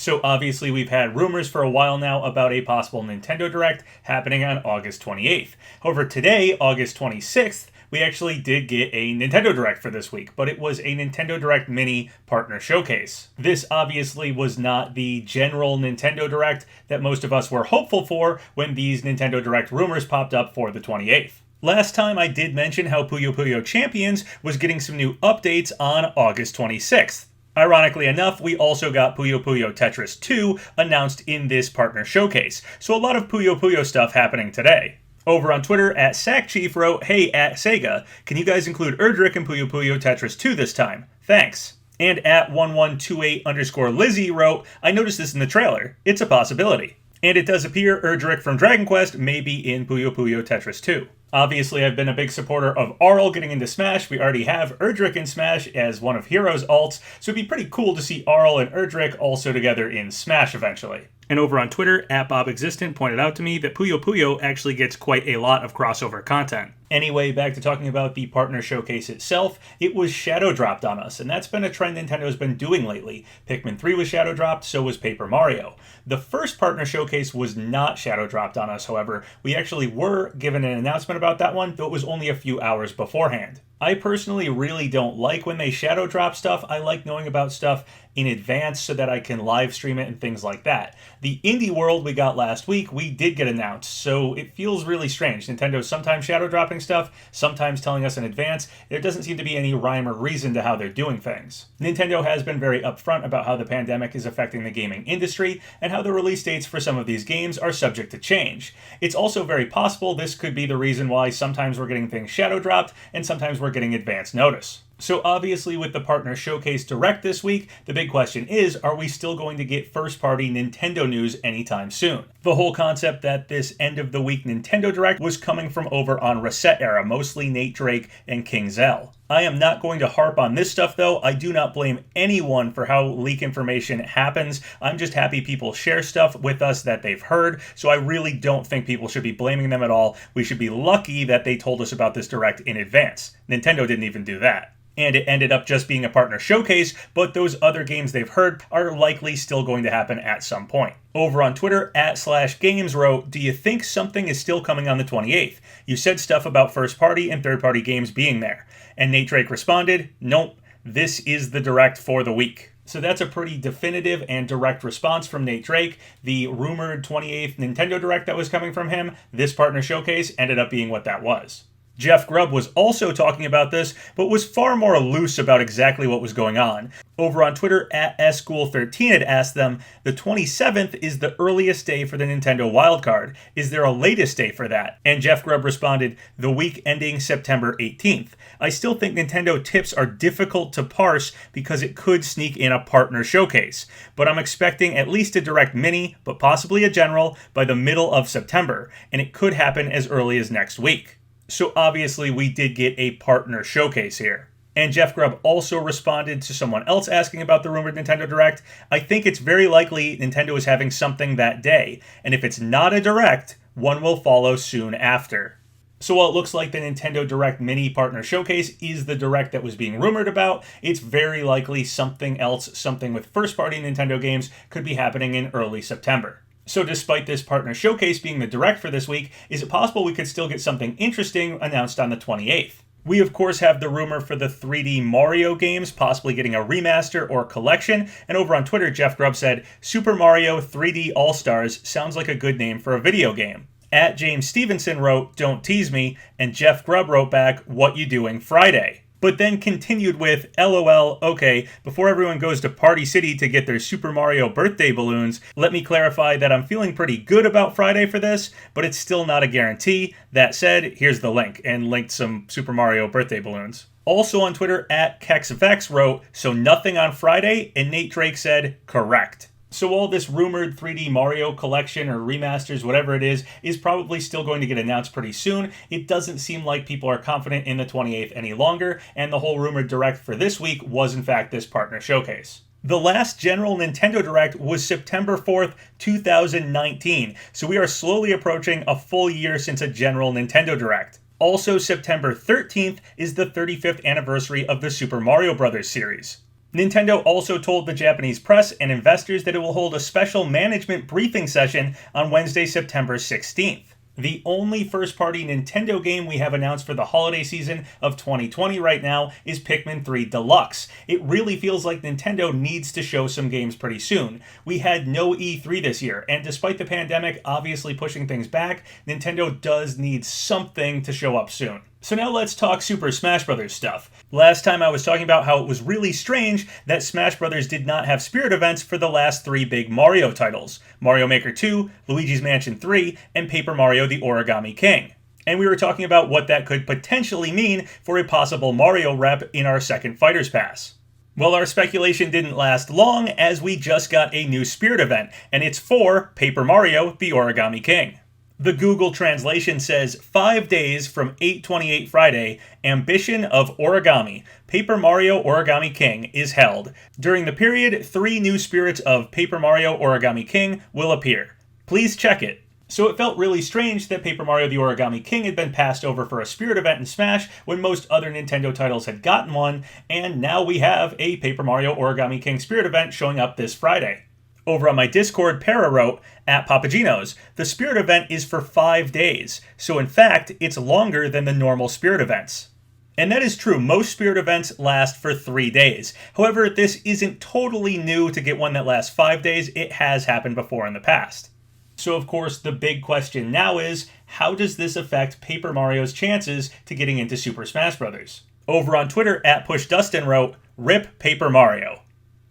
So obviously we've had rumors for a while now about a possible Nintendo Direct happening on August 28th. However, today, August 26th, we actually did get a Nintendo Direct for this week, but it was a Nintendo Direct Mini Partner Showcase. This obviously was not the general Nintendo Direct that most of us were hopeful for when these Nintendo Direct rumors popped up for the 28th. Last time I did mention how Puyo Puyo Champions was getting some new updates on August 26th. Ironically enough, we also got Puyo Puyo Tetris 2 announced in this partner showcase, so a lot of Puyo Puyo stuff happening today. Over on Twitter, @SackChief wrote, "Hey, @Sega, can you guys include Erdrick in Puyo Puyo Tetris 2 this time? Thanks." And @1128_Lizzie wrote, "I noticed this in the trailer. It's a possibility." And it does appear Erdrick from Dragon Quest may be in Puyo Puyo Tetris 2. Obviously, I've been a big supporter of Arl getting into Smash. We already have Erdrick in Smash as one of Hero's alts, so it'd be pretty cool to see Arl and Erdrick also together in Smash eventually. And over on Twitter, @BobExistent pointed out to me that Puyo Puyo actually gets quite a lot of crossover content. Anyway, back to talking about the partner showcase itself, it was shadow dropped on us, and that's been a trend Nintendo's been doing lately. Pikmin 3 was shadow dropped, so was Paper Mario. The first partner showcase was not shadow dropped on us, however. We actually were given an announcement about that one, though it was only a few hours beforehand. I personally really don't like when they shadow drop stuff. I like knowing about stuff in advance so that I can live stream it and things like that. The Indie World we got last week, we did get announced, so it feels really strange. Nintendo's sometimes shadow dropping stuff, sometimes telling us in advance. There doesn't seem to be any rhyme or reason to how they're doing things. Nintendo has been very upfront about how the pandemic is affecting the gaming industry and how the release dates for some of these games are subject to change. It's also very possible this could be the reason why sometimes we're getting things shadow dropped and sometimes we're getting advance notice. So obviously with the Partner Showcase Direct this week, the big question is, are we still going to get first-party Nintendo news anytime soon? The whole concept that this end-of-the-week Nintendo Direct was coming from over on Reset Era, mostly Nate Drake and King Zell. I am not going to harp on this stuff though. I do not blame anyone for how leak information happens. I'm just happy people share stuff with us that they've heard, so I really don't think people should be blaming them at all. We should be lucky that they told us about this Direct in advance. Nintendo didn't even do that. And it ended up just being a partner showcase, but those other games they've heard are likely still going to happen at some point. Over on Twitter, @/Games wrote, "Do you think something is still coming on the 28th? You said stuff about first-party and third-party games being there." And Nate Drake responded, "Nope, this is the Direct for the week." So that's a pretty definitive and direct response from Nate Drake. The rumored 28th Nintendo Direct that was coming from him, this partner showcase, ended up being what that was. Jeff Grubb was also talking about this, but was far more loose about exactly what was going on. Over on Twitter, @SChool13 had asked them, "The 27th is the earliest day for the Nintendo wildcard. Is there a latest day for that?" And Jeff Grubb responded, "The week ending September 18th. I still think Nintendo tips are difficult to parse because it could sneak in a partner showcase. But I'm expecting at least a Direct Mini, but possibly a General, by the middle of September, and it could happen as early as next week." So obviously we did get a partner showcase here. And Jeff Grubb also responded to someone else asking about the rumored Nintendo Direct. "I think it's very likely Nintendo is having something that day, and if it's not a Direct, one will follow soon after." So while it looks like the Nintendo Direct Mini Partner Showcase is the Direct that was being rumored about, it's very likely something else, something with first-party Nintendo games, could be happening in early September. So despite this partner showcase being the Direct for this week, is it possible we could still get something interesting announced on the 28th? We of course have the rumor for the 3D Mario games possibly getting a remaster or collection, and over on Twitter Jeff Grubb said, "Super Mario 3D All-Stars sounds like a good name for a video game." @James Stevenson wrote, "Don't tease me," and Jeff Grubb wrote back, "What you doing Friday?" But then continued with, "LOL, okay, before everyone goes to Party City to get their Super Mario birthday balloons, let me clarify that I'm feeling pretty good about Friday for this, but it's still not a guarantee. That said, here's the link," and linked some Super Mario birthday balloons. Also on Twitter, @KexVex wrote, "So nothing on Friday?" And Nate Drake said, "Correct." So all this rumored 3D Mario collection or remasters, whatever it is probably still going to get announced pretty soon. It doesn't seem like people are confident in the 28th any longer, and the whole rumored Direct for this week was in fact this partner showcase. The last general Nintendo Direct was September 4th, 2019, so we are slowly approaching a full year since a general Nintendo Direct. Also, September 13th is the 35th anniversary of the Super Mario Bros. Series. Nintendo also told the Japanese press and investors that it will hold a special management briefing session on Wednesday, September 16th. The only first-party Nintendo game we have announced for the holiday season of 2020 right now is Pikmin 3 Deluxe. It really feels like Nintendo needs to show some games pretty soon. We had no E3 this year, and despite the pandemic obviously pushing things back, Nintendo does need something to show up soon. So now let's talk Super Smash Bros. Stuff. Last time I was talking about how it was really strange that Smash Bros. Did not have spirit events for the last 3 big Mario titles: Mario Maker 2, Luigi's Mansion 3, and Paper Mario the Origami King. And we were talking about what that could potentially mean for a possible Mario rep in our second Fighters Pass. Well, our speculation didn't last long, as we just got a new spirit event, and it's for Paper Mario the Origami King. The Google translation says, 5 days from 8/28 Friday, Ambition of Origami, Paper Mario Origami King is held. During the period, 3 new spirits of Paper Mario Origami King will appear. Please check it. So it felt really strange that Paper Mario the Origami King had been passed over for a spirit event in Smash when most other Nintendo titles had gotten one, and now we have a Paper Mario Origami King spirit event showing up this Friday. Over on my Discord, Para wrote, at PapaGenos, the spirit event is for 5 days, so in fact, it's longer than the normal spirit events. And that is true, most spirit events last for 3 days. However, this isn't totally new to get one that lasts 5 days, it has happened before in the past. So of course, the big question now is, how does this affect Paper Mario's chances to getting into Super Smash Bros.? Over on Twitter, at PushDustin wrote, RIP Paper Mario.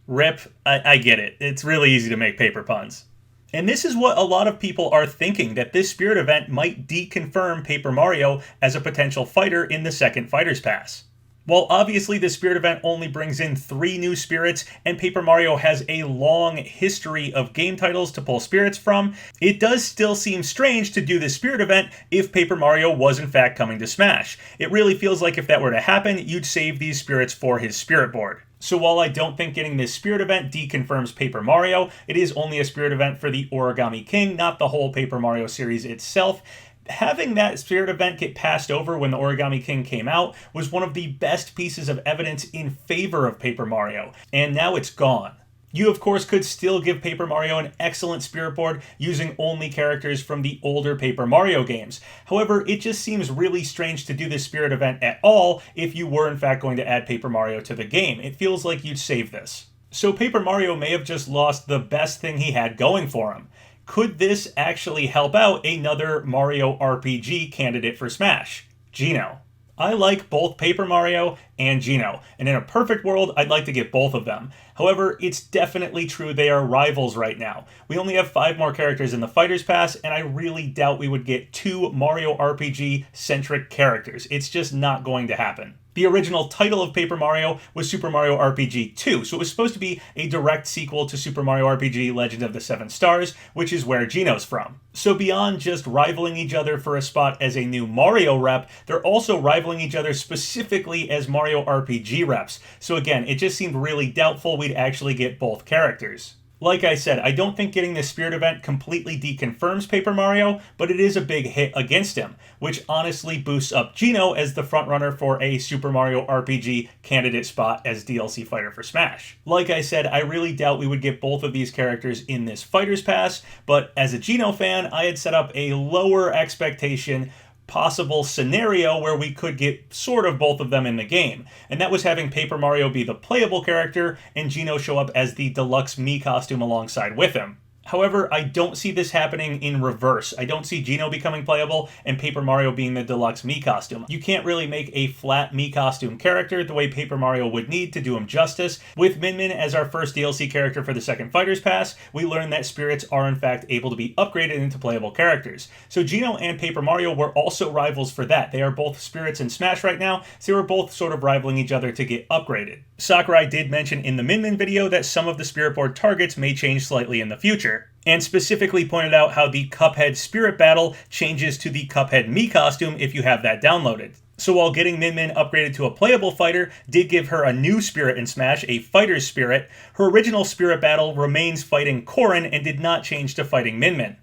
RIP, I get it. It's really easy to make paper puns. And this is what a lot of people are thinking, that this spirit event might deconfirm Paper Mario as a potential fighter in the second Fighters Pass. While obviously the spirit event only brings in 3 new spirits, and Paper Mario has a long history of game titles to pull spirits from, it does still seem strange to do this spirit event if Paper Mario was in fact coming to Smash. It really feels like if that were to happen, you'd save these spirits for his spirit board. So while I don't think getting this spirit event deconfirms Paper Mario, it is only a spirit event for the Origami King, not the whole Paper Mario series itself. Having that spirit event get passed over when the Origami King came out was one of the best pieces of evidence in favor of Paper Mario, and now it's gone. You, of course, could still give Paper Mario an excellent spirit board using only characters from the older Paper Mario games. However, it just seems really strange to do this spirit event at all if you were in fact going to add Paper Mario to the game. It feels like you'd save this. So Paper Mario may have just lost the best thing he had going for him. Could this actually help out another Mario RPG candidate for Smash? Geno. I like both Paper Mario and Geno, and in a perfect world, I'd like to get both of them. However, it's definitely true they are rivals right now. We only have 5 more characters in the Fighters Pass, and I really doubt we would get 2 Mario RPG-centric characters. It's just not going to happen. The original title of Paper Mario was Super Mario RPG 2, so it was supposed to be a direct sequel to Super Mario RPG Legend of the Seven Stars, which is where Geno's from. So beyond just rivaling each other for a spot as a new Mario rep, they're also rivaling each other specifically as Mario RPG reps. So again, it just seemed really doubtful we'd actually get both characters. Like I said, I don't think getting this spirit event completely deconfirms Paper Mario, but it is a big hit against him, which honestly boosts up Geno as the frontrunner for a Super Mario RPG candidate spot as DLC fighter for Smash. Like I said, I really doubt we would get both of these characters in this Fighters Pass, but as a Geno fan, I had set up a lower expectation possible scenario where we could get sort of both of them in the game, and that was having Paper Mario be the playable character and Geno show up as the deluxe Mii costume alongside with him. However, I don't see this happening in reverse. I don't see Geno becoming playable and Paper Mario being the deluxe Mii costume. You can't really make a flat Mii costume character the way Paper Mario would need to do him justice. With Min Min as our first DLC character for the second Fighters Pass, we learned that spirits are in fact able to be upgraded into playable characters. So Geno and Paper Mario were also rivals for that. They are both spirits in Smash right now, so they were both sort of rivaling each other to get upgraded. Sakurai did mention in the Min Min video that some of the spirit board targets may change slightly in the future, and specifically pointed out how the Cuphead Spirit Battle changes to the Cuphead Mii costume if you have that downloaded. So while getting Min Min upgraded to a playable fighter did give her a new spirit in Smash, a fighter's spirit, her original Spirit Battle remains fighting Corrin and did not change to fighting Min Min.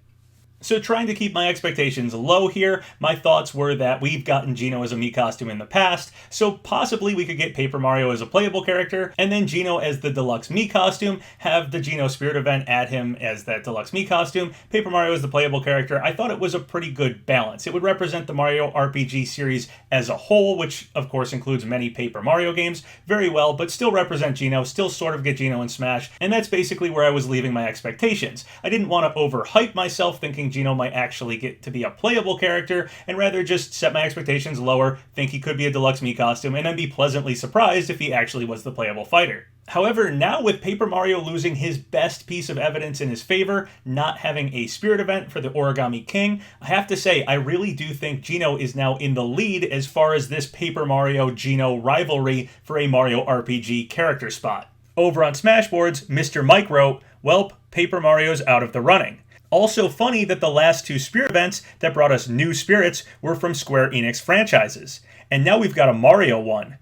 So trying to keep my expectations low here, my thoughts were that we've gotten Geno as a Mii costume in the past, so possibly we could get Paper Mario as a playable character, and then Geno as the deluxe Mii costume, have the Geno Spirit event add him as that deluxe Mii costume, Paper Mario as the playable character. I thought it was a pretty good balance. It would represent the Mario RPG series as a whole, which of course includes many Paper Mario games, very well, but still represent Geno, still sort of get Geno in Smash, and that's basically where I was leaving my expectations. I didn't want to overhype myself thinking Geno might actually get to be a playable character, and rather just set my expectations lower, think he could be a deluxe Mii costume, and then be pleasantly surprised if he actually was the playable fighter. However, now with Paper Mario losing his best piece of evidence in his favor, not having a spirit event for the Origami King, I have to say I really do think Geno is now in the lead as far as this Paper Mario-Geno rivalry for a Mario RPG character spot. Over on Smashboards, Mr. Mike wrote, "Welp, Paper Mario's out of the running." Also funny that the last two spirit events that brought us new spirits were from Square Enix franchises. And now we've got a Mario one.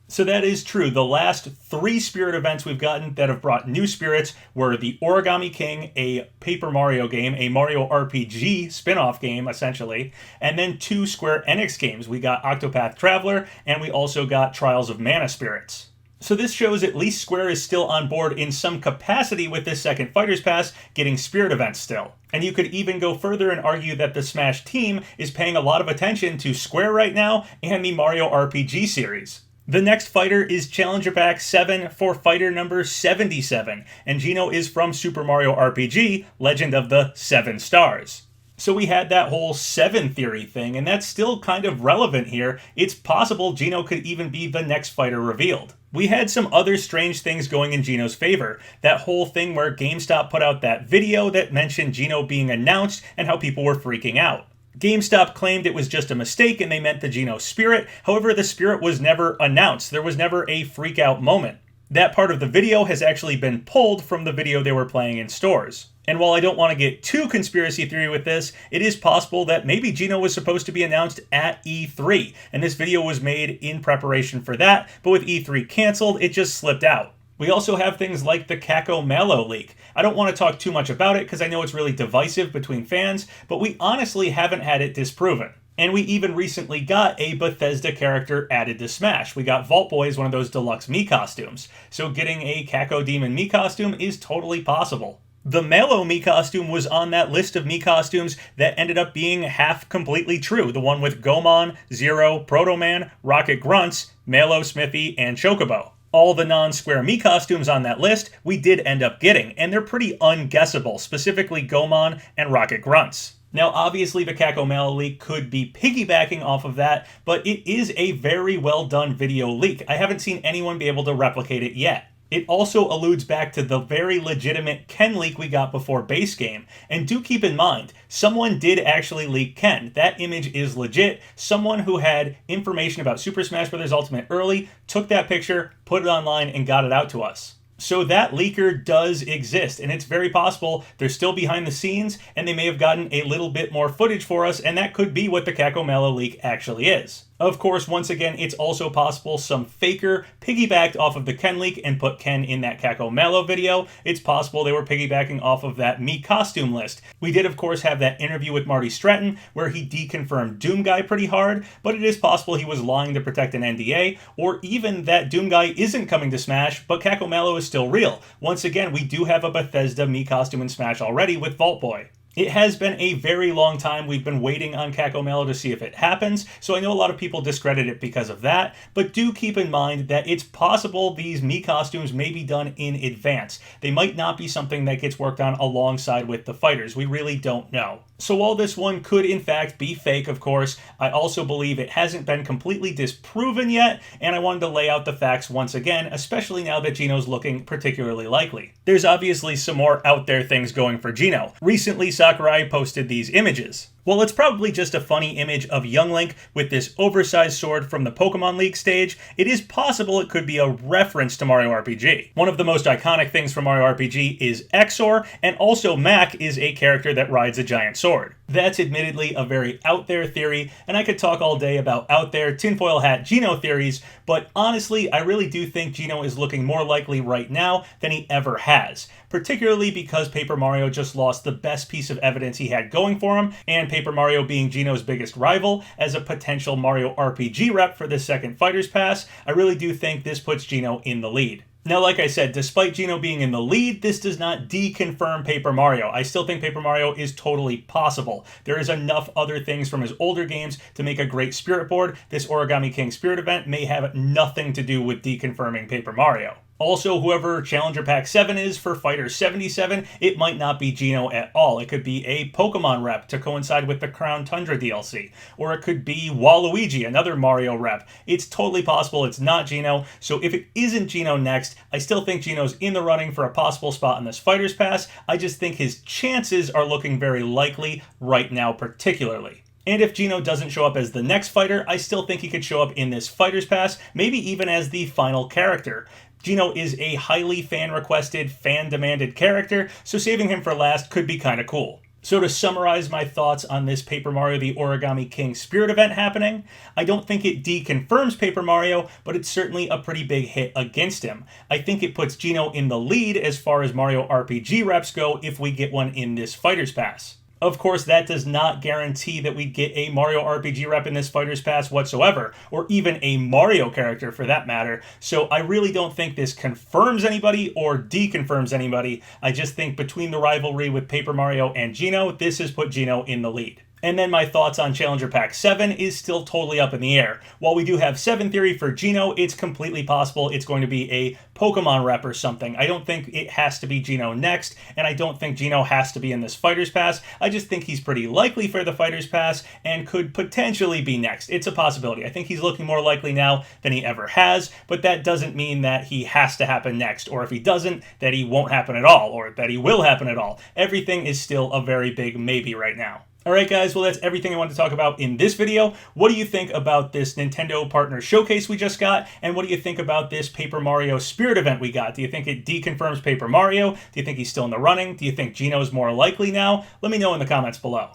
So that is true. The last three spirit events we've gotten that have brought new spirits were the Origami King, a Paper Mario game, a Mario RPG spin-off game, essentially, and then two Square Enix games. We got Octopath Traveler, and we also got Trials of Mana Spirits. So this shows at least Square is still on board in some capacity with this second Fighter's Pass, getting spirit events still. And you could even go further and argue that the Smash team is paying a lot of attention to Square right now and the Mario RPG series. The next fighter is Challenger Pack 7 for fighter number 77, and Geno is from Super Mario RPG, Legend of the 7 Stars. So we had that whole 7 theory thing, and that's still kind of relevant here. It's possible Geno could even be the next fighter revealed. We had some other strange things going in Geno's favor. That whole thing where GameStop put out that video that mentioned Geno being announced and how people were freaking out. GameStop claimed it was just a mistake and they meant the Geno Spirit. However, the Spirit was never announced. There was never a freak out moment. That part of the video has actually been pulled from the video they were playing in stores. And while I don't want to get too conspiracy theory with this, it is possible that maybe Geno was supposed to be announced at E3, and this video was made in preparation for that, but with E3 canceled, it just slipped out. We also have things like the Kako Malo leak. I don't want to talk too much about it because I know it's really divisive between fans, but we honestly haven't had it disproven. And we even recently got a Bethesda character added to Smash. We got Vault Boy as one of those deluxe Mii costumes. So getting a Kako Demon Mii costume is totally possible. The Malo Mii costume was on that list of Mii costumes that ended up being half completely true. The one with Gomon, Zero, Proto Man, Rocket Grunts, Malo, Smithy, and Chocobo. All the non-Square Mii costumes on that list we did end up getting, and they're pretty unguessable, specifically Gomon and Rocket Grunts. Now, obviously, the Kako Malo leak could be piggybacking off of that, but it is a very well done video leak. I haven't seen anyone be able to replicate it yet. It also alludes back to the very legitimate Ken leak we got before base game. And do keep in mind, someone did actually leak Ken. That image is legit. Someone who had information about Super Smash Bros. Ultimate early took that picture, put it online, and got it out to us. So that leaker does exist, and it's very possible they're still behind the scenes, and they may have gotten a little bit more footage for us, and that could be what the Kako Malo leak actually is. Of course, once again, it's also possible some faker piggybacked off of the Ken leak and put Ken in that Kako Malo video. It's possible they were piggybacking off of that Mii costume list. We did, of course, have that interview with Marty Stratton where he deconfirmed Doom Guy pretty hard, but it is possible he was lying to protect an NDA, or even that Doom Guy isn't coming to Smash, but Kako Malo is still real. Once again, we do have a Bethesda Mii costume in Smash already with Vault Boy. It has been a very long time. We've been waiting on Kako Malo to see if it happens, so I know a lot of people discredit it because of that, but do keep in mind that it's possible these Mii costumes may be done in advance. They might not be something that gets worked on alongside with the fighters. We really don't know. So while this one could in fact be fake, of course, I also believe it hasn't been completely disproven yet, and I wanted to lay out the facts once again, especially now that Geno's looking particularly likely. There's obviously some more out there things going for Geno. Recently, Sakurai posted these images. Well, it's probably just a funny image of Young Link with this oversized sword from the Pokemon League stage. It is possible it could be a reference to Mario RPG. One of the most iconic things from Mario RPG is Exor, and also Mac is a character that rides a giant sword. That's admittedly a very out there theory, and I could talk all day about out there tinfoil hat Geno theories, but honestly, I really do think Geno is looking more likely right now than he ever has, particularly because Paper Mario just lost the best piece of evidence he had going for him, and Paper Mario being Geno's biggest rival as a potential Mario RPG rep for the second Fighter's Pass. I really do think this puts Geno in the lead. Now, like I said, despite Geno being in the lead, this does not deconfirm Paper Mario. I still think Paper Mario is totally possible. There is enough other things from his older games to make a great Spirit board. This Origami King Spirit event may have nothing to do with deconfirming Paper Mario. Also, whoever Challenger Pack 7 is for Fighter 77, it might not be Geno at all. It could be a Pokemon rep to coincide with the Crown Tundra DLC. Or it could be Waluigi, another Mario rep. It's totally possible it's not Geno, so if it isn't Geno next, I still think Geno's in the running for a possible spot in this Fighter's Pass. I just think his chances are looking very likely right now particularly. And if Geno doesn't show up as the next fighter, I still think he could show up in this Fighter's Pass, maybe even as the final character. Geno is a highly fan-requested, fan-demanded character, so saving him for last could be kinda cool. So to summarize my thoughts on this Paper Mario the Origami King Spirit event happening, I don't think it deconfirms Paper Mario, but it's certainly a pretty big hit against him. I think it puts Geno in the lead as far as Mario RPG reps go if we get one in this Fighter's Pass. Of course, that does not guarantee that we'd get a Mario RPG rep in this Fighter's Pass whatsoever, or even a Mario character for that matter, so I really don't think this confirms anybody or deconfirms anybody. I just think between the rivalry with Paper Mario and Geno, this has put Geno in the lead. And then my thoughts on Challenger Pack 7 is still totally up in the air. While we do have 7 theory for Geno, it's completely possible it's going to be a Pokemon rep or something. I don't think it has to be Geno next, and I don't think Geno has to be in this Fighter's Pass. I just think he's pretty likely for the Fighter's Pass and could potentially be next. It's a possibility. I think he's looking more likely now than he ever has, but that doesn't mean that he has to happen next, or if he doesn't, that he won't happen at all, or that he will happen at all. Everything is still a very big maybe right now. Alright guys, well that's everything I wanted to talk about in this video. What do you think about this Nintendo Partner Showcase we just got? And what do you think about this Paper Mario Spirit event we got? Do you think it deconfirms Paper Mario? Do you think he's still in the running? Do you think Geno's more likely now? Let me know in the comments below.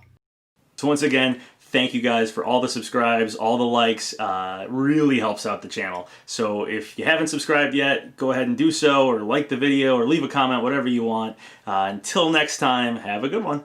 So once again, thank you guys for all the subscribes, all the likes. It really helps out the channel. So if you haven't subscribed yet, go ahead and do so, or like the video, or leave a comment, whatever you want. Until next time, have a good one.